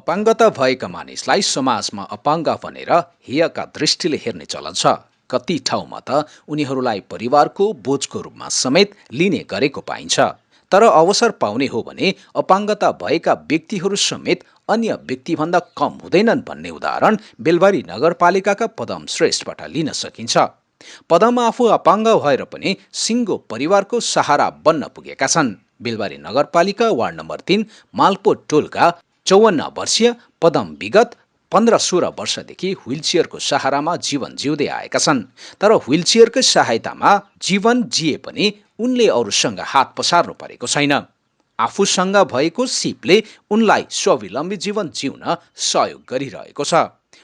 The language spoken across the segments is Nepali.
अपाङ्गता भएका मानिसलाई समाजमा अपाङ्ग भनेर हेयका दृष्टिले हेर्ने चलन छ। कति ठाउँमा त उनीहरूलाई परिवारको बोझको रूपमा समेत लिने गरेको पाइन्छ। तर अवसर पाउने हो भने अपाङ्गता भएका व्यक्तिहरू समेत अन्य व्यक्तिभन्दा कम हुँदैनन् भन्ने उदाहरण बेलबारी नगरपालिकाका पदम श्रेष्ठबाट लिन सकिन्छ। पदम आफू अपाङ्ग भएर पनि सिङ्गो परिवारको सहारा बन्न पुगेका छन्। बेलबारी नगरपालिका वार्ड नम्बर 3 मालपो टोलका 54 वर्षीय पदम विगत 15-16 वर्षदेखि व्हीलचेयरको सहारामा जीवन जिउँदै आएका छन्। तर व्हीलचेयरकै सहायतामा जीवन जिए पनि उनले अरूसँग हात पसार्नु परेको छैन। आफूसँग भएको सिपले उनलाई स्वावलम्बी जीवन जिउन सहयोग गरिरहेको छ।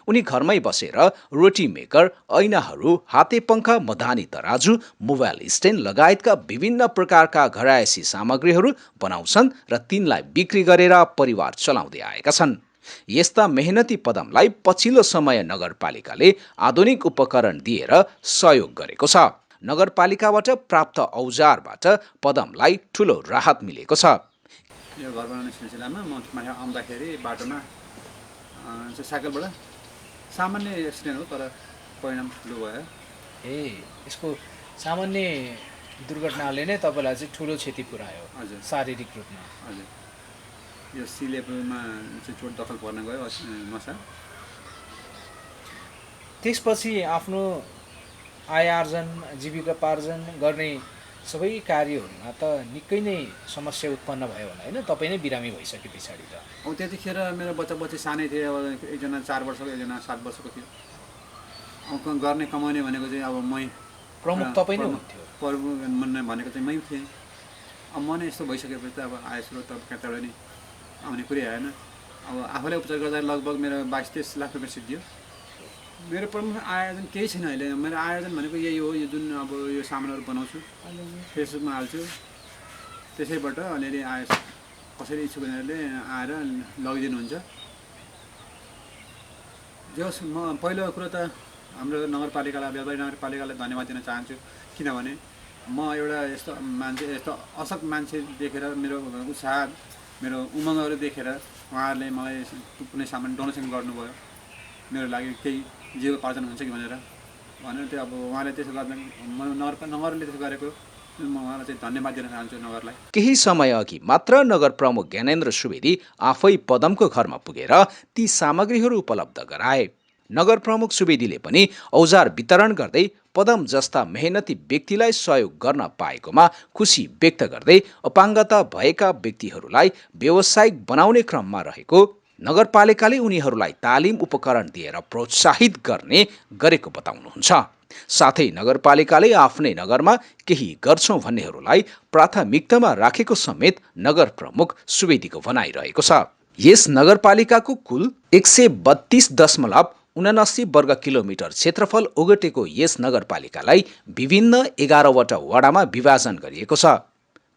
उनी घरमै बसेर रोटी मेकर, ऐनाहरू, हातेपङ्खा, मधानी तराजु, मोबाइल स्ट्यान्ड लगायतका विभिन्न प्रकारका घरायसी सामग्रीहरू बनाउँछन् र तिनलाई बिक्री गरेर परिवार चलाउँदै आएका छन्। यस्ता मेहनती पदमलाई पछिल्लो समय नगरपालिकाले आधुनिक उपकरण दिएर सहयोग गरेको छ। नगरपालिकाबाट प्राप्त औजारबाट पदमलाई ठूलो राहत मिलेको छ। यो घर बनाउने सिलसिलामा म माथि आउँदाखेरि बाटोमा साइकलबाट सामान्य एक्सिडेन्ट हो, तर परिणाम ठुलो भयो। यसको सामान्य दुर्घटनाले नै तपाईँलाई चाहिँ ठुलो क्षति पुर्यायो। हजुर, शारीरिक रूपमा। हजुर, यो सी लेभलमा चाहिँ चोट दखल पर्न गयो नसा। त्यसपछि आफ्नो आय आर्जन, जीविकोपार्जन गर्ने सबै कार्यहरूमा त निकै नै समस्या उत्पन्न भयो होला होइन? तपाईँ नै बिरामी भइसके पछाडि त। अब त्यतिखेर मेरो बच्चा सानै थिए। अब एकजना 4 वर्षको, एकजना 7 वर्षको थियो। अब गर्ने कमाउने भनेको चाहिँ अब मै प्रमुख तपाईँ नै हुन्थ्यो। भनेको चाहिँ मै थिएँ। अब म नै यस्तो भइसकेपछि त अब आय स्रोत त कहाँबाट नि आउने कुरै आएन। अब आफूलाई उपचार गर्दा लगभग मेरो 22-23 लाख रुपियाँ सिद्धियो। मेरो प्रमुख आयोजन केही छैन अहिले। मेरो आयोजन भनेको यही हो, यो जुन अब यो सामानहरू बनाउँछु, फेसबुकमा हाल्छु, त्यसैबाट अलिअलि आय कसैले इच्छुक हुनेहरूले आएर लगिदिनुहुन्छ। जस म पहिलो कुरो त हाम्रो नगरपालिकालाई, बेलबारी नगरपालिकालाई धन्यवाद दिन चाहन्छु। किनभने म एउटा यस्तो मान्छे, यस्तो अशक्त मान्छे देखेर, मेरो उत्साह, मेरो उमङ्गहरू देखेर उहाँहरूले मलाई कुनै सामान डोनेसन गर्नुभयो। मेरो लागि केही जीवोपार्जन हुन्छ कि भनेर त्यो अब उहाँले त्यसो गर्दा नगरले त्यसो गरेको म उहाँलाई चाहिँ धन्यवाद दिन चाहन्छु नगरलाई। केही समय अघि मात्र नगर प्रमुख ज्ञानेन्द्र सुवेदी आफै पदमको घरमा पुगेर ती सामग्रीहरू उपलब्ध गराए। नगर प्रमुख सुवेदीले पनि औजार वितरण गर्दै पदम जस्ता मेहनती व्यक्तिलाई सहयोग गर्न पाएकोमा खुसी व्यक्त गर्दै अपाङ्गता भएका व्यक्तिहरूलाई व्यावसायिक बनाउने क्रममा रहेको, नगरपालिकाले उनीहरूलाई तालिम उपकरण दिएर प्रोत्साहित गर्ने गरेको बताउनुहुन्छ। साथै नगरपालिकाले आफ्नै नगरमा केही गर्छौं भन्नेहरूलाई प्राथमिकतामा राखेको समेत नगर प्रमुख सुवेदीको भनाइरहेको छ। यस नगरपालिकाको कुल 132.79 वर्ग किलोमिटर क्षेत्रफल ओगटेको यस नगरपालिकालाई विभिन्न 11वटा वडामा विभाजन गरिएको छ।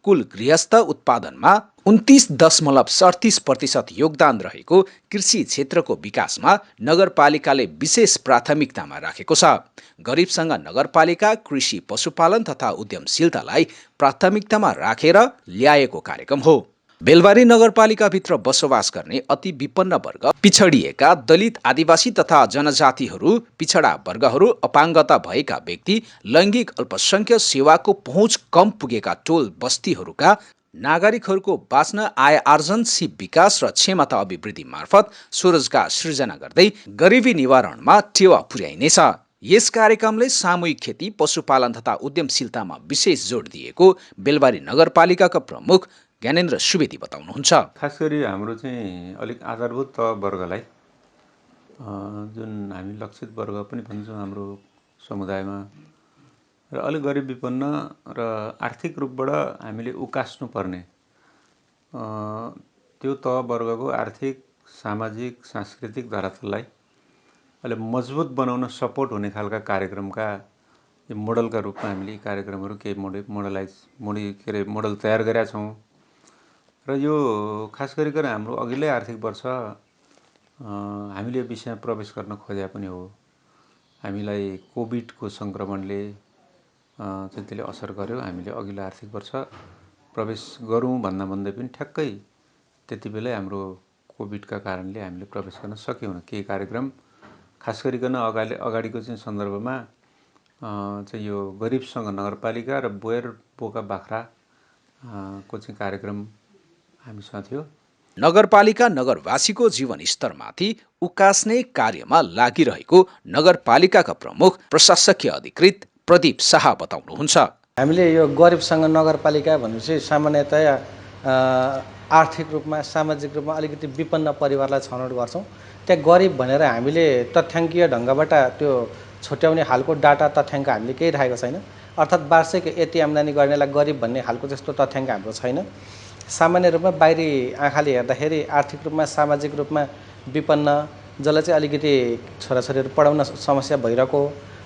कुल गृहस्थ उत्पादनमा 29.37% योगदान रहेको कृषि क्षेत्रको विकासमा नगरपालिकाले विशेष प्राथमिकतामा राखेको छ। गरिबसँग नगरपालिका कृषि, पशुपालन तथा उद्यमशीलतालाई प्राथमिकतामा राखेर ल्याएको कार्यक्रम हो। बेलबारी नगरपालिकाभित्र बसोबास गर्ने अति विपन्न वर्ग, पिछडिएका दलित, आदिवासी तथा जनजातिहरू, पिछडा वर्गहरू, अपाङ्गता भएका व्यक्ति, लैङ्गिक अल्पसंख्यक, सेवाको पहुँच कम पुगेका टोल बस्तीहरूका नागरिकहरूको बाँच्न आय आर्जन, सिप विकास र क्षमता अभिवृद्धि मार्फत स्वरोजगार सृजना गर्दै गरिबी निवारणमा टेवा पुर्याइनेछ। यस कार्यक्रमले सामूहिक खेती, पशुपालन तथा उद्यमशीलतामा विशेष जोड दिएको बेलबारी नगरपालिकाका प्रमुख ज्ञानेन्द्र सुवेदी बताउनुहुन्छ। खास गरी हाम्रो चाहिँ अलिक आधारभूत वर्गलाई, जुन हामी लक्षित वर्ग पनि भन्छौँ हाम्रो समुदायमा, र अलिक गरिब विपन्न र आर्थिक रूपबाट हामीले उकास्नु पर्ने त्यो तह वर्गको आर्थिक, सामाजिक, सांस्कृतिक धरातललाई अहिले मजबुत बनाउन सपोर्ट हुने खालका कार्यक्रमका मोडलका रूपमा हामीले कार्यक्रमहरू केही मोडल तयार गरेका छौँ। र यो खास गरिकन हाम्रो अघिल्लै आर्थिक वर्ष हामीले विषयमा प्रवेश गर्न खोजेका पनि हो। हामीलाई कोभिडको सङ्क्रमणले चाहिँ त्यसले असर गर्यो। हामीले अघिल्लो आर्थिक वर्ष प्रवेश गरौँ भन्दा पनि ठ्याक्कै त्यति बेलै हाम्रो कोभिडका कारणले हामीले प्रवेश गर्न सकेनौँ। केही कार्यक्रम खास गरिकन अगाडिको चाहिँ सन्दर्भमा चाहिँ यो गरिबसँग नगरपालिका र बोयर बोका बाख्रा को चाहिँ कार्यक्रम हामीसँग थियो। नगरपालिका नगरवासीको जीवन स्तरमाथि उकास्ने कार्यमा लागिरहेको नगरपालिकाका प्रमुख प्रशासकीय अधिकृत प्रदीप शाह बताउनुहुन्छ। हामीले यो गरिबसँग नगरपालिका भनेपछि सामान्यतया आर्थिक रूपमा सामाजिक रूपमा अलिकति विपन्न परिवारलाई छनौट गर्छौँ। त्यहाँ गरिब भनेर हामीले तथ्याङ्कीय ढङ्गबाट त्यो छुट्याउने खालको डाटा तथ्याङ्क हामीले केही राखेको छैन। अर्थात् वार्षिक यति आम्दानी गर्नेलाई गरिब भन्ने खालको त्यस्तो तथ्याङ्क हाम्रो छैन। सामान्य रूपमा बाहिरी आँखाले हेर्दाखेरि आर्थिक रूपमा सामाजिक रूपमा विपन्न, जसलाई चाहिँ अलिकति छोराछोरीहरू पढाउन समस्या भइरहेको,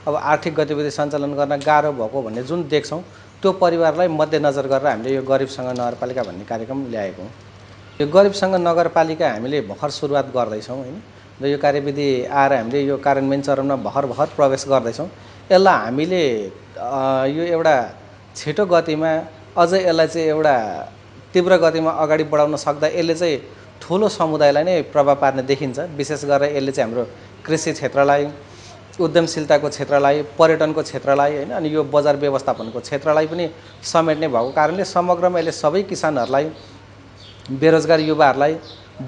अब आर्थिक गतिविधि सञ्चालन गर्न गाह्रो भएको भन्ने जुन देख्छौँ त्यो परिवारलाई मध्यनजर गरेर हामीले यो गरिबसँग नगरपालिका भन्ने कार्यक्रम ल्याएको हो। यो गरिबसँग नगरपालिका हामीले भर्खर सुरुवात गर्दैछौँ होइन, र यो कार्यविधि आएर हामीले यो कार्यान्वयन चरणमा भर्खर प्रवेश गर्दैछौँ। यसलाई हामीले यो एउटा छिटो गतिमा अझै यसलाई चाहिँ एउटा तीव्र गतिमा अगाडि बढाउन सक्दा यसले चाहिँ ठुलो समुदायलाई नै प्रभाव पार्ने देखिन्छ। विशेष गरेर यसले चाहिँ हाम्रो कृषि क्षेत्रलाई, उद्यमशीलताको क्षेत्रलाई, पर्यटनको क्षेत्रलाई होइन, अनि यो बजार व्यवस्थापनको क्षेत्रलाई पनि समेट्ने भएको कारणले समग्रमा यसले सबै किसानहरूलाई, बेरोजगार युवाहरूलाई,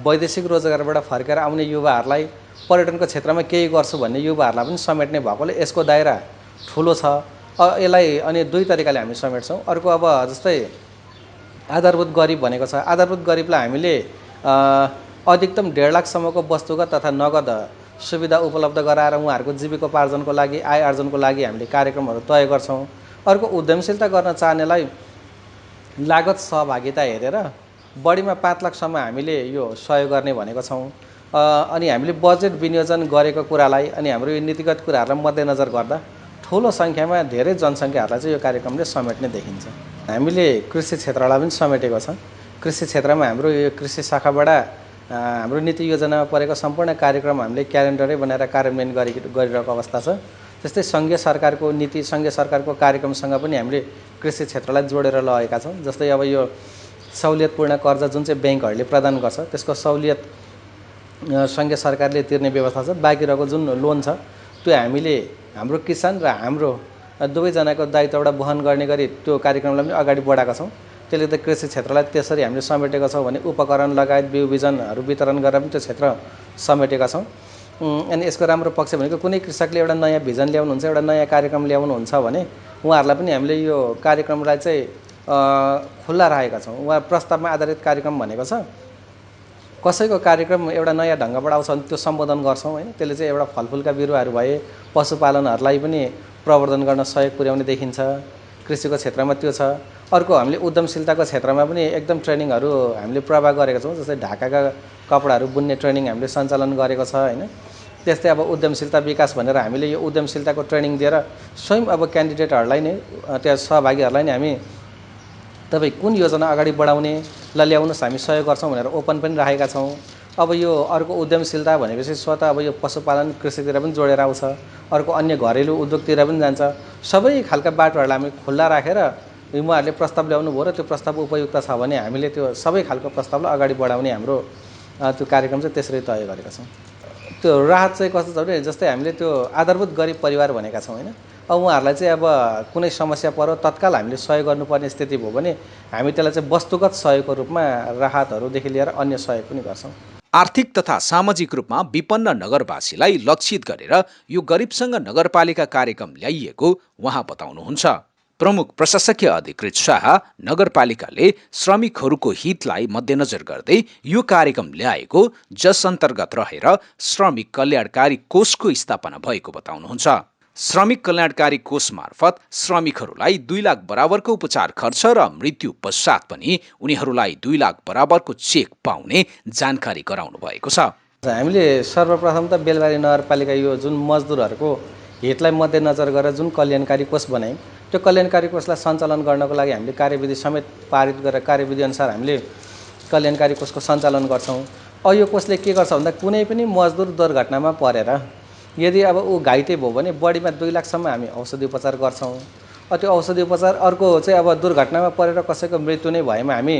वैदेशिक रोजगारबाट फर्केर आउने युवाहरूलाई, पर्यटनको क्षेत्रमा केही गर्छु भन्ने युवाहरूलाई पनि समेट्ने भएकोले यसको दायरा ठुलो छ। यसलाई अनि दुई तरिकाले हामी समेट्छौँ। अर्को अब जस्तै आधारभूत गरिब भनेको छ। आधारभूत गरिबलाई हामीले अधिकतम 1.5 लाखसम्मको वस्तुगत तथा नगद सुविधा उपलब्ध गराएर उहाँहरूको जीविकोपार्जनको लागि, आय आर्जनको लागि हामीले कार्यक्रमहरू तय गर्छौँ। अर्को उद्यमशीलता गर्न चाहनेलाई लागत सहभागिता हेरेर बढीमा 5 लाखसम्म हामीले यो सहयोग गर्ने भनेको छौँ। अनि हामीले बजेट विनियोजन गरेको कुरालाई अनि हाम्रो यो नीतिगत कुराहरूलाई मध्यनजर गर्दा ठुलो सङ्ख्यामा धेरै जनसङ्ख्याहरूलाई चाहिँ यो कार्यक्रमले समेट्ने देखिन्छ। हामीले कृषि क्षेत्रलाई पनि समेटेको छ। कृषि क्षेत्रमा हाम्रो यो कृषि शाखाबाट हाम्रो नीति योजनामा परेको सम्पूर्ण कार्यक्रम हामीले क्यालेन्डरै बनाएर कार्यान्वयन गरिरहेको अवस्था छ। त्यस्तै सङ्घीय सरकारको नीति, सङ्घीय सरकारको कार्यक्रमसँग पनि हामीले कृषि क्षेत्रलाई जोडेर लगेका छौँ। जस्तै अब यो सहुलियतपूर्ण कर्जा जुन चाहिँ ब्याङ्कहरूले प्रदान गर्छ त्यसको सहुलियत सङ्घीय सरकारले तिर्ने व्यवस्था छ। बाँकी रहेको जुन लोन छ त्यो हामीले हाम्रो किसान र हाम्रो दुवैजनाको दायित्वबाट वहन गर्ने गरी त्यो कार्यक्रमलाई पनि अगाडि बढाएका छौँ। त्यसले त कृषि क्षेत्रलाई त्यसरी हामीले समेटेका छौँ भने उपकरण लगायत बिउ बिजनहरू वितरण गरेर पनि त्यो क्षेत्र समेटेका छौँ। अनि यसको राम्रो पक्ष भनेको कुनै कृषकले एउटा नयाँ भिजन ल्याउनुहुन्छ, एउटा नयाँ कार्यक्रम ल्याउनुहुन्छ भने उहाँहरूलाई पनि हामीले यो कार्यक्रमलाई चाहिँ खुल्ला राखेका छौँ। उहाँ प्रस्तावमा आधारित कार्यक्रम भनेको छ। कसैको कार्यक्रम एउटा नयाँ ढङ्गबाट आउँछ भने त्यो सम्बोधन गर्छौँ होइन। त्यसले चाहिँ एउटा फलफुलका बिरुवाहरू भए पशुपालनहरूलाई पनि प्रवर्धन गर्न सहयोग पुर्याउने देखिन्छ। कृषिको क्षेत्रमा त्यो छ। अर्को हामीले उद्यमशीलताको क्षेत्रमा पनि एकदम ट्रेनिङहरू हामीले प्रवाह गरेका छौँ। जस्तै ढाकाका कपडाहरू बुन्ने ट्रेनिङ हामीले सञ्चालन गरेको छ होइन। त्यस्तै अब उद्यमशीलता विकास भनेर हामीले यो उद्यमशीलताको ट्रेनिङ दिएर स्वयं अब क्यान्डिडेटहरूलाई नै, त्यहाँ सहभागीहरूलाई नै हामी तपाईँ कुन योजना अगाडि बढाउनेलाई ल्याउनुहोस् हामी सहयोग गर्छौँ भनेर ओपन पनि राखेका छौँ। अब यो अर्को उद्यमशीलता भनेपछि स्वतः अब यो पशुपालन कृषितिर पनि जोडेर आउँछ। अर्को अन्य घरेलु उद्योगतिर पनि जान्छ। सबै खालका बाटोहरूलाई हामी खुल्ला राखेर उहाँहरूले प्रस्ताव ल्याउनु भयो र त्यो प्रस्ताव उपयुक्त छ भने हामीले त्यो सबै खालको प्रस्तावलाई अगाडि बढाउने हाम्रो त्यो कार्यक्रम चाहिँ त्यसरी तय गरेका छौँ। त्यो राहत चाहिँ कस्तो छ भने जस्तै हामीले त्यो आधारभूत गरिब परिवार भनेका छौँ होइन। अब उहाँहरूलाई चाहिँ अब कुनै समस्या पर्यो तत्काल हामीले सहयोग गर्नुपर्ने स्थिति भयो भने हामी त्यसलाई चाहिँ वस्तुगत सहयोगको रूपमा राहतहरूदेखि लिएर अन्य सहयोग पनि गर्छौँ। आर्थिक तथा सामाजिक रूपमा विपन्न नगरवासीलाई लक्षित गरेर यो गरिबसँग नगरपालिका कार्यक्रम ल्याइएको उहाँ बताउनुहुन्छ। प्रमुख प्रशासकीय अधिकृत शाह नगरपालिकाले श्रमिकहरूको हितलाई मध्यनजर गर्दै यो कार्यक्रम ल्याएको, जस अन्तर्गत रहेर श्रमिक कल्याणकारी कोषको स्थापना भएको बताउनुहुन्छ। श्रमिक कल्याणकारी कोष मार्फत श्रमिकहरूलाई 2 लाख बराबरको उपचार खर्च र मृत्यु पश्चात पनि उनीहरूलाई 2 लाख बराबरको चेक पाउने जानकारी गराउनु भएको छ। हामीले सर्वप्रथम त बेलबारी नगरपालिका यो जुन मजदुरहरूको हितलाई मध्यनजर गरेर जुन कल्याणकारी कोष बनायौँ त्यो कल्याणकारी कोषलाई सञ्चालन गर्नको लागि हामीले कार्यविधि समेत पारित गरेर कार्यविधि अनुसार हामीले कल्याणकारी कोषको सञ्चालन गर्छौँ। अब यो कोषले के गर्छ भन्दा कुनै पनि मजदुर दुर्घटनामा परेर यदि अब ऊ घाइते भयो भने बढीमा 2 लाखसम्म हामी औषधि उपचार गर्छौँ। त्यो औषधि उपचार अर्को चाहिँ अब दुर्घटनामा परेर कसैको मृत्यु नै भएमा हामी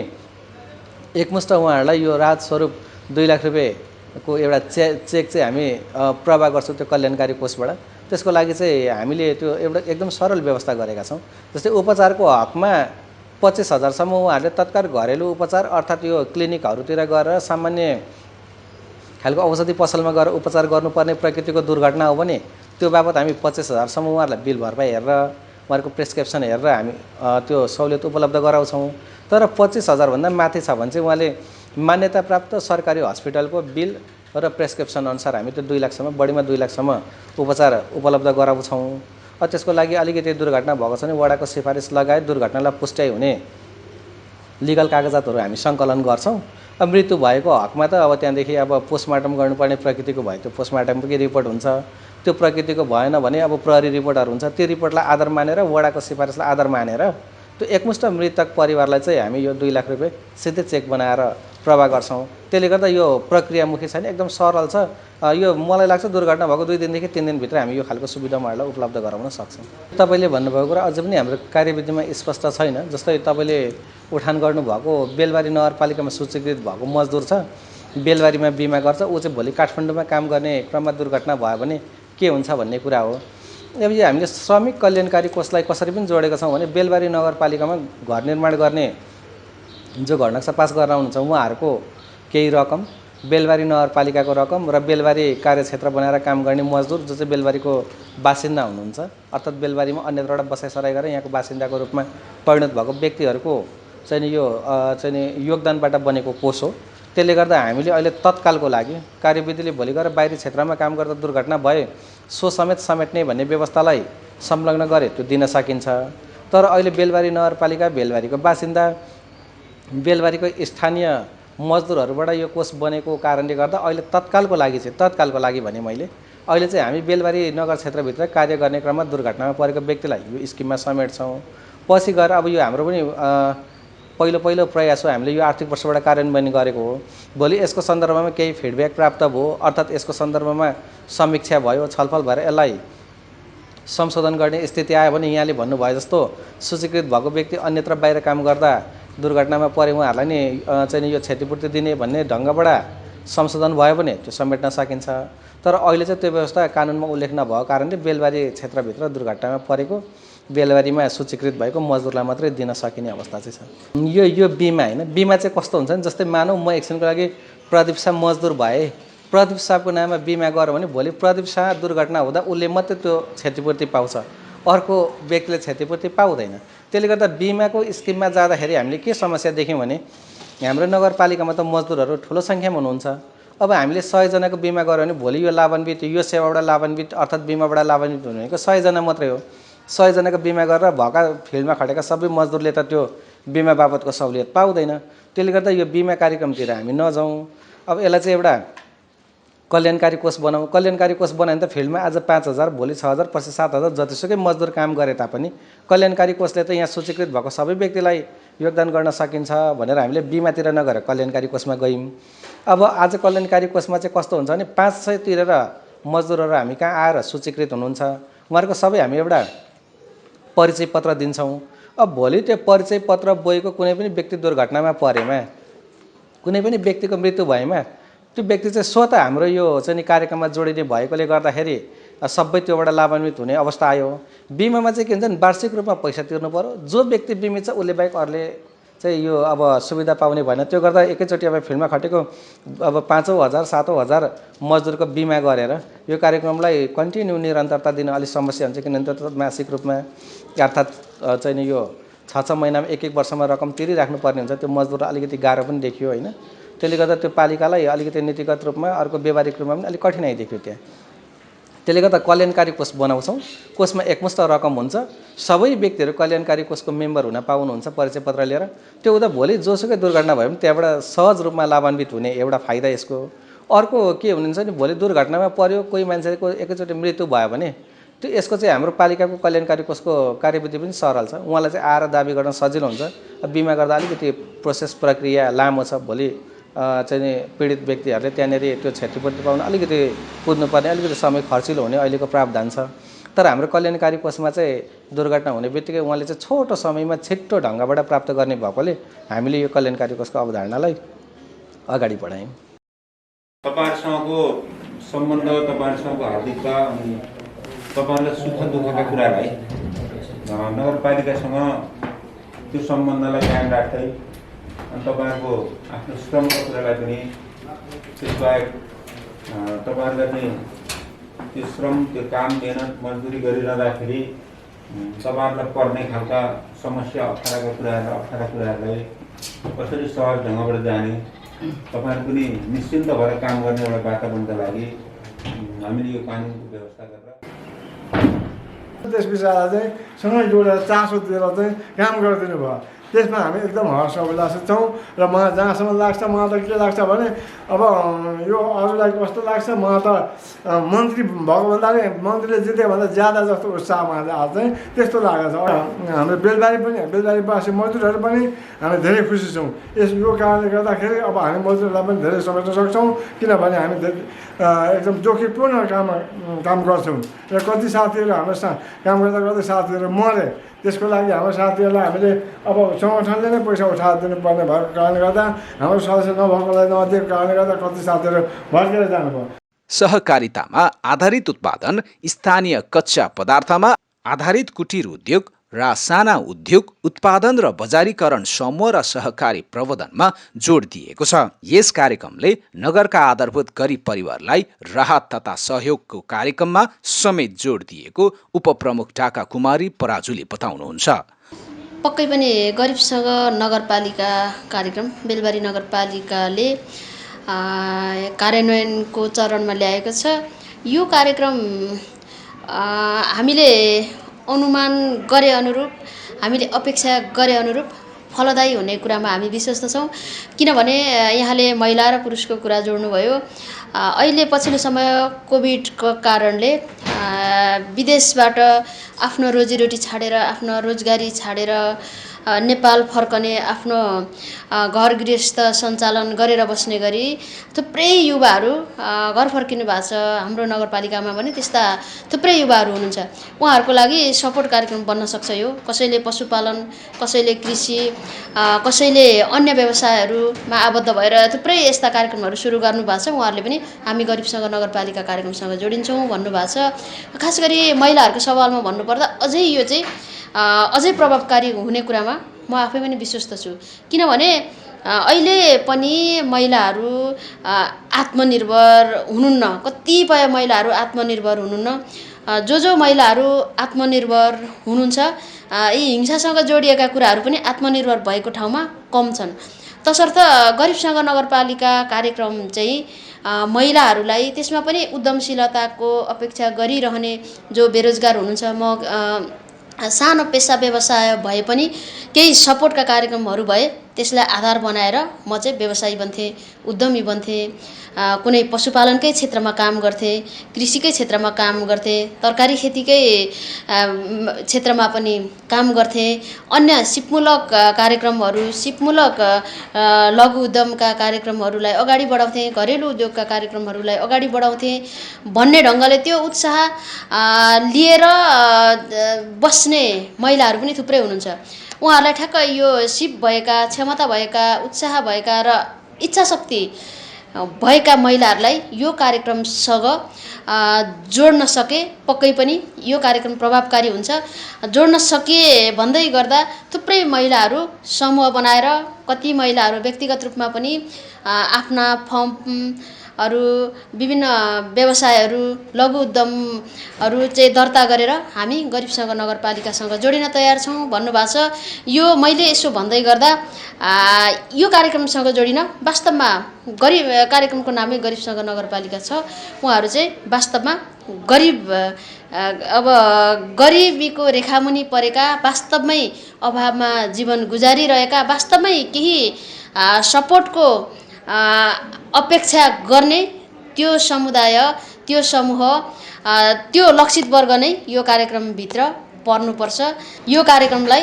एकमुष्ट उहाँहरूलाई यो राहत स्वरूप 2 लाख रुपियाँको एउटा चेक चाहिँ हामी प्रवाह गर्छौँ त्यो कल्याणकारी कोषबाट। त्यसको लागि चाहिँ हामीले त्यो एउटा एकदम सरल व्यवस्था गरेका छौँ। जस्तै उपचारको हकमा 25,000 उहाँहरूले तत्काल घरेलु उपचार अर्थात् यो क्लिनिकहरूतिर गएर सामान्य खालको औषधि पसलमा गएर उपचार गर्नुपर्ने प्रकृतिको दुर्घटना हो भने त्यो बाबत हामी 25,000 उहाँहरूलाई बिल भरपाई हेरेर उहाँहरूको प्रेस्क्रिप्सन हेरेर हामी त्यो सहुलियत उपलब्ध गराउँछौँ। तर 25,000 भन्दा माथि छ भने चाहिँ उहाँले मान्यता प्राप्त सरकारी हस्पिटलको बिल र प्रेस्क्रिप्सन अनुसार हामी त्यो 2 लाखसम्म, बढीमा 2 लाखसम्म उपचार उपलब्ध गराउँछौँ। त्यसको लागि अलिकति दुर्घटना भएको छ भने वडाको सिफारिस लगायत दुर्घटनालाई पुष्टि हुने लिगल कागजातहरू हामी सङ्कलन गर्छौँ। मृत्यु भएको हकमा त अब त्यहाँदेखि अब पोस्टमार्टम गर्नुपर्ने प्रकृतिको भयो त्यो पोस्टमार्टमको रिपोर्ट हुन्छ। त्यो प्रकृतिको भएन भने अब प्रहरी रिपोर्टहरू हुन्छ। त्यो रिपोर्टलाई आधार मानेर वडाको सिफारिसलाई आधार मानेर त्यो एकमुष्ट मृतक परिवारलाई चाहिँ हामी यो 2 लाख रुपियाँ सिधै चेक बनाएर प्रवाह गर्छौँ। त्यसले गर्दा यो प्रक्रियामुखी छैन, एकदम सरल छ। यो मलाई लाग्छ दुर्घटना भएको 2 दिनदेखि 3 दिनभित्र हामी यो खालको सुविधा उहाँहरूलाई उपलब्ध गराउन सक्छौँ। तपाईँले भन्नुभएको कुरा अझै पनि हाम्रो कार्यविधिमा स्पष्ट छैन। जस्तै तपाईँले उठान गर्नुभएको बेलबारी नगरपालिकामा सूचीकृत भएको मजदुर छ, बेलबारीमा बिमा गर्छ, ऊ चाहिँ भोलि काठमाडौँमा काम गर्ने क्रममा दुर्घटना भयो भने के हुन्छ भन्ने कुरा हो। अब यो हामीले श्रमिक कल्याणकारी कोषलाई कसरी पनि जोडेका छौँ भने बेलबारी नगरपालिकामा घर निर्माण गर्ने जो घर नक्सा पास गर्न आउनुहुन्छ उहाँहरूको केही रकम, बेलबारी नगरपालिकाको रकम र बेलबारी कार्यक्षेत्र बनाएर काम गर्ने मजदुर जो चाहिँ बेलबारीको बासिन्दा हुनुहुन्छ अर्थात् बेलबारीमा अन्यत्रबाट बसाइसराइ गरेर यहाँको बासिन्दाको रूपमा परिणत भएको व्यक्तिहरूको चाहिँ यो योगदानबाट बनेको कोष हो। त्यसले गर्दा हामीले अहिले तत्कालको लागि कार्यविधिले भोलि गएर बाहिरी क्षेत्रमा काम गर्दा दुर्घटना भए सो समेत समेट्ने भन्ने व्यवस्थालाई संलग्न गरे त्यो दिन सकिन्छ। तर अहिले बेलबारी नगरपालिका, बेलबारीको बासिन्दा, बेलबारीको स्थानीय मजदुरहरूबाट यो कोष बनेको कारणले गर्दा अहिले तत्कालको लागि भने मैले अहिले चाहिँ हामी बेलबारी नगर क्षेत्रभित्र कार्य गर्ने क्रममा दुर्घटनामा परेको व्यक्तिलाई यो स्किममा समेट्छौँ। पछि गएर अब यो हाम्रो पनि पहिलो प्रयास हो, हामीले यो आर्थिक वर्षबाट कार्यान्वयन गरेको हो। भोलि यसको सन्दर्भमा केही फिडब्याक प्राप्त भयो अर्थात् यसको सन्दर्भमा समीक्षा भयो, छलफल भएर यसलाई संशोधन गर्ने स्थिति आयो भने यहाँले भन्नुभयो जस्तो सूचीकृत भएको व्यक्ति अन्यत्र बाहिर काम गर्दा दुर्घटनामा परे उहाँहरूलाई नि चाहिँ यो क्षतिपूर्ति दिने भन्ने ढङ्गबाट संशोधन भयो भने त्यो समेट्न सकिन्छ। तर अहिले चाहिँ त्यो व्यवस्था कानुनमा उल्लेख नभएको कारणले बेलबारी क्षेत्रभित्र दुर्घटनामा परेको बेलबारीमा सूचीकृत भएको मजदुरलाई मात्रै दिन सकिने अवस्था चाहिँ छ। यो बिमा होइन, बिमा चाहिँ कस्तो हुन्छ नि जस्तै मानौँ म एकछिनको लागि प्रदीप शाह मजदुर भए, प्रदीप शाहको नाममा बिमा गऱ्यो भने भोलि प्रदीप शाह दुर्घटना हुँदा उसले मात्रै त्यो क्षतिपूर्ति पाउँछ, अर्को व्यक्तिले क्षतिपूर्ति पाउँदैन। त्यसले गर्दा बिमाको स्किममा जाँदाखेरि हामीले के समस्या देख्यौँ भने हाम्रो नगरपालिकामा त मजदुरहरू ठुलो सङ्ख्यामा हुनुहुन्छ। अब हामीले 100 जनाको बिमा गऱ्यो भने भोलि यो लाभान्वित, यो सेवाबाट लाभान्वित अर्थात् बिमाबाट लाभान्वित हुने भनेको 100 जना मात्रै हो। 100 जनाको बिमा गरेर भएका फिल्डमा खटेका सबै मजदुरले त त्यो बिमा बाबतको सहुलियत पाउँदैन। त्यसले गर्दा यो बिमा कार्यक्रमतिर हामी नजाउँ। अब यसलाई चाहिँ एउटा कल्याणकारी कोष बनाऊ। कल्याणकारी कोष बनायो भने त फिल्डमा आज 5,000, भोलि 6,000, पछि 7,000 जतिसुकै मजदुर काम गरे तापनि कल्याणकारी कोषले त यहाँ सूचीकृत भएको सबै व्यक्तिलाई योगदान गर्न सकिन्छ भनेर हामीले बिमातिर नगएर कल्याणकारी कोषमा गयौँ। अब आज कल्याणकारी कोषमा चाहिँ कस्तो हुन्छ भने 500 तिरेर मजदुरहरू हामी कहाँ आएर सूचीकृत हुनुहुन्छ, उहाँहरूको सबै हामी एउटा परिचय पत्र दिन्छौँ। अब भोलि त्यो परिचय पत्र बोकेको कुनै पनि व्यक्ति दुर्घटनामा परेमा, कुनै पनि व्यक्तिको मृत्यु भएमा त्यो व्यक्ति चाहिँ स्वतः हाम्रो यो चाहिँ कार्यक्रममा जोडिने भएकोले गर्दाखेरि सबै त्योबाट लाभान्वित हुने अवस्था आयो। बिमामा चाहिँ के हुन्छ नि वार्षिक रूपमा पैसा तिर्नु पर्यो। जो व्यक्ति बिमित छ उसले बाहेक अरूले चाहिँ यो अब सुविधा पाउने भएन। त्यो गर्दा एकैचोटि अब फिल्डमा खटेको अब 5,000 7,000 मजदुरको बिमा गरेर यो कार्यक्रमलाई कन्टिन्यू निरन्तरता दिन अलिक समस्या हुन्छ। किनभने त मासिक रूपमा अर्थात् चाहिँ नि यो 6 महिनामा 1 वर्षमा रकम तिरिराख्नु पर्ने हुन्छ। त्यो मजदुर अलिकति गाह्रो पनि देखियो होइन। त्यसले गर्दा त्यो पालिकालाई अलिकति नीतिगत रूपमा अर्को व्यवहारिक रूपमा पनि अलिक कठिनाइ देखियो त्यहाँ। त्यसले गर्दा कल्याणकारी कोष बनाउँछौँ। कोषमा एकमुष्ट रकम हुन्छ। सबै व्यक्तिहरू कल्याणकारी कोषको मेम्बर हुन पाउनुहुन्छ परिचय पत्र लिएर। त्यो हुँदा भोलि जोसुकै दुर्घटना भयो भने त्यहाँबाट सहज रूपमा लाभान्वित हुने एउटा फाइदा यसको। अर्को के हुनुहुन्छ नि भोलि दुर्घटनामा पर्यो, कोही मान्छेको एकैचोटि मृत्यु भयो भने त्यो यसको चाहिँ हाम्रो पालिकाको कल्याणकारी कोषको कार्यविधि पनि सरल छ। उहाँलाई चाहिँ आएर दाबी गर्न सजिलो हुन्छ। बिमा गर्दा अलिकति प्रोसेस प्रक्रिया लामो छ। भोलि चाहिँ पीडित व्यक्तिहरूले त्यहाँनिर त्यो क्षतिपूर्ति पाउन अलिकति कुद्नुपर्ने, अलिकति समय खर्चिलो हुने अहिलेको प्रावधान छ। तर हाम्रो कल्याणकारी कोषमा चाहिँ दुर्घटना हुने बित्तिकै उहाँले चाहिँ छोटो समयमा छिट्टो ढङ्गबाट प्राप्त गर्ने भएकोले हामीले यो कल्याणकारी कोषको अवधारणालाई अगाडि बढायौँ। तपाईँहरूसँगको सम्बन्ध, तपाईँहरूसँगको हार्दिकता अनि तपाईँहरूलाई सुख दुःखका कुरालाई नगरपालिकासँग त्यो सम्बन्धलाई कायम राख्दै अनि तपाईँहरूको आफ्नो श्रमको कुरालाई पनि त्यसबाहेक तपाईँहरूलाई चाहिँ त्यो श्रम, त्यो काम, मेहनत, मजदुरी गरिरहँदाखेरि तपाईँहरूलाई पर्ने खालका समस्या, अप्ठ्यारा कुराहरूलाई कसरी सहज ढङ्गबाट जाने, तपाईँहरू पनि निश्चिन्त भएर काम गर्ने एउटा वातावरणका लागि हामीले यो कानुनको व्यवस्था गरेर त्यस विषयलाई चाहिँ सँगै जोडेर चासो दिएर चाहिँ काम गरिदिनु भयो। त्यसमा हामी एकदम हर्ष उल्लासित छौँ र मलाई जहाँसम्म लाग्छ, मलाई त के लाग्छ भने अब यो अरूलाई कस्तो लाग्छ, मलाई त मन्त्री भएको भन्दा नि मन्त्रीले जित्यो भन्दा ज्यादा जस्तो उत्साह मलाई आज चाहिँ त्यस्तो लागेको छ। हाम्रो बेलबारीवासी मजदुरहरू पनि हामी धेरै खुसी छौँ। यो कारणले गर्दाखेरि अब हामी मजदुरलाई पनि धेरै समेट्न सक्छौँ, किनभने हामी एकदम जोखिमपूर्ण काम गर्छौँ र कति साथीहरू हाम्रो काम गर्दा साथीहरू मरे। त्यसको लागि हाम्रो साथीहरूलाई हामीले अब सङ्गठनले नै पैसा उठाएर दिनुपर्ने भएको कारणले गर्दा हाम्रो सदस्य नभएकोलाई नदिएको कारणले गर्दा कति साथीहरू भड्केर जानुभयो। सहकारितामा आधारित उत्पादन, स्थानीय कच्चा पदार्थमा आधारित कुटीर उद्योग र साना उद्योग उत्पादन र बजारीकरण समूह र सहकारी प्रवर्धनमा जोड दिएको छ। यस कार्यक्रमले नगरका आधारभूत गरिब परिवारलाई राहत तथा सहयोगको कार्यक्रममा समेत जोड दिएको उपप्रमुख ढाका कुमारी पराजुले बताउनुहुन्छ। पक्कै पनि गरिबसँग नगरपालिका कार्यक्रम बेलबारी नगरपालिकाले कार्यान्वयनको चरणमा ल्याएको छ। यो कार्यक्रम हामीले अनुमान गरे अनुरूप, हामीले अपेक्षा गरे अनुरूप फलदायी हुने कुरामा हामी विश्वस्त छौँ। किनभने यहाँले महिला र पुरुषको कुरा जोड्नुभयो। अहिले पछिल्लो समय कोभिडको कारणले विदेशबाट आफ्नो रोजीरोटी छाडेर, आफ्नो रोजगारी छाडेर नेपाल फर्कने, आफ्नो घर गृहस्थ सञ्चालन गरेर बस्ने गरी थुप्रै युवाहरू घर फर्किनु भएको छ। हाम्रो नगरपालिकामा पनि त्यस्ता थुप्रै युवाहरू हुनुहुन्छ। उहाँहरूको लागि सपोर्ट कार्यक्रम बन्न सक्छ। यो कसैले पशुपालन, कसैले कृषि, कसैले अन्य व्यवसायहरूमा आबद्ध भएर थुप्रै यस्ता कार्यक्रमहरू सुरु गर्नुभएको छ। उहाँहरूले पनि हामी गरिबसँग नगरपालिका कार्यक्रमसँग जोडिन्छौँ भन्नुभएको छ। खास गरी महिलाहरूको सवालमा भन्नुपर्दा अझै यो चाहिँ अझै प्रभावकारी हुने कुरामा म आफै पनि विश्वस्त छु। किनभने अहिले पनि महिलाहरू आत्मनिर्भर हुनुहुन्न। कतिपय महिलाहरू आत्मनिर्भर हुनुहुन्न। जो महिलाहरू आत्मनिर्भर हुनुहुन्छ, यी हिंसासँग जोडिएका कुराहरू पनि आत्मनिर्भर भएको ठाउँमा कम छन्। तसर्थ गरिबसँग नगरपालिका कार्यक्रम चाहिँ महिलाहरूलाई, त्यसमा पनि उद्यमशीलताको अपेक्षा गरिरहने जो बेरोजगार हुनुहुन्छ, म सानो पेसा व्यवसाय भए पनि केही सपोर्टका कार्यक्रमहरू भए त्यसलाई आधार बनाएर म चाहिँ व्यवसायी बन्थेँ, उद्यमी बन्थेँ। कुनै पशुपालनकै क्षेत्रमा काम गर्थेँ, कृषिकै क्षेत्रमा काम गर्थेँ, तरकारी खेतीकै क्षेत्रमा पनि काम गर्थेँ। अन्य सिपमूलक कार्यक्रमहरू, सिपमूलक लघु उद्यमका कार्यक्रमहरूलाई अगाडि बढाउँथेँ, घरेलु उद्योगका कार्यक्रमहरूलाई अगाडि बढाउँथेँ भन्ने ढङ्गले त्यो उत्साह लिएर बस्ने महिलाहरू पनि थुप्रै हुनुहुन्छ। उहाँहरूलाई ठ्याक्क यो सिप भएका, क्षमता भएका, उत्साह भएका र इच्छाशक्ति भएका महिलाहरूलाई यो कार्यक्रमसँग जोड्न सके पक्कै पनि यो कार्यक्रम प्रभावकारी हुन्छ। जोड्न सके भन्दै गर्दा थुप्रै महिलाहरू समूह बनाएर, कति महिलाहरू व्यक्तिगत रूपमा पनि आफ्ना फर्महरू, विभिन्न व्यवसायहरू, लघु उद्यमहरू चाहिँ दर्ता गरेर हामी गरिबसँग नगरपालिकासँग जोडिन तयार छौँ भन्नुभएको छ। यो मैले यसो भन्दै गर्दा यो कार्यक्रमसँग जोडिन वास्तवमा गरिब कार्यक्रमको नामै गरिबसँग नगरपालिका छ। उहाँहरू चाहिँ वास्तवमा गरिबीको रेखामुनि परेका, वास्तवमै अभावमा जीवन गुजारिरहेका, वास्तवमै केही सपोर्टको अपेक्षा गर्ने त्यो समुदाय, त्यो समूह, त्यो लक्षित वर्ग नै यो कार्यक्रमभित्र पर्नुपर्छ। यो कार्यक्रमलाई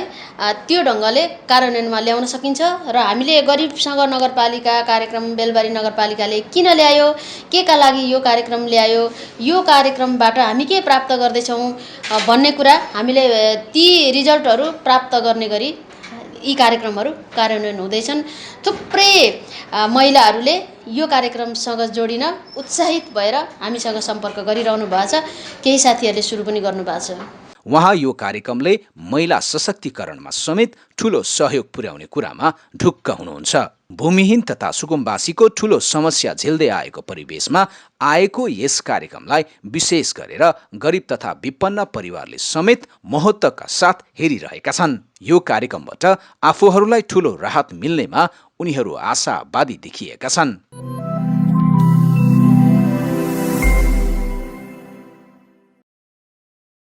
त्यो ढङ्गले कार्यान्वयनमा ल्याउन सकिन्छ। र हामीले गरिबसँग नगरपालिका कार्यक्रम बेलबारी नगरपालिकाले किन ल्यायो, के का लागि यो कार्यक्रम ल्यायो, यो कार्यक्रमबाट हामी के प्राप्त गर्दैछौँ भन्ने कुरा हामीले ती रिजल्टहरू प्राप्त गर्ने गरी यी कार्यक्रमहरू कार्यान्वयन हुँदैछन्। थुप्रै महिलाहरूले यो कार्यक्रमसँग जोडिन उत्साहित भएर हामीसँग सम्पर्क गरिरहनु भएको छ। केही साथीहरूले सुरु पनि गर्नुभएको छ। उहाँ यो कार्यक्रमले महिला सशक्तिकरणमा समेत ठूलो सहयोग पुर्याउने कुरामा ढुक्क हुनुहुन्छ। भूमिहीन तथा सुकुम्बासीको ठूलो समस्या झेल्दै आएको परिवेशमा आएको यस कार्यक्रमलाई विशेष गरेर गरिब तथा विपन्न परिवारले समेत महत्त्वका साथ हेरिरहेका छन्। यो कार्यक्रमबाट आफूहरूलाई ठूलो राहत मिल्नेमा उनीहरू आशावादी देखिएका छन्।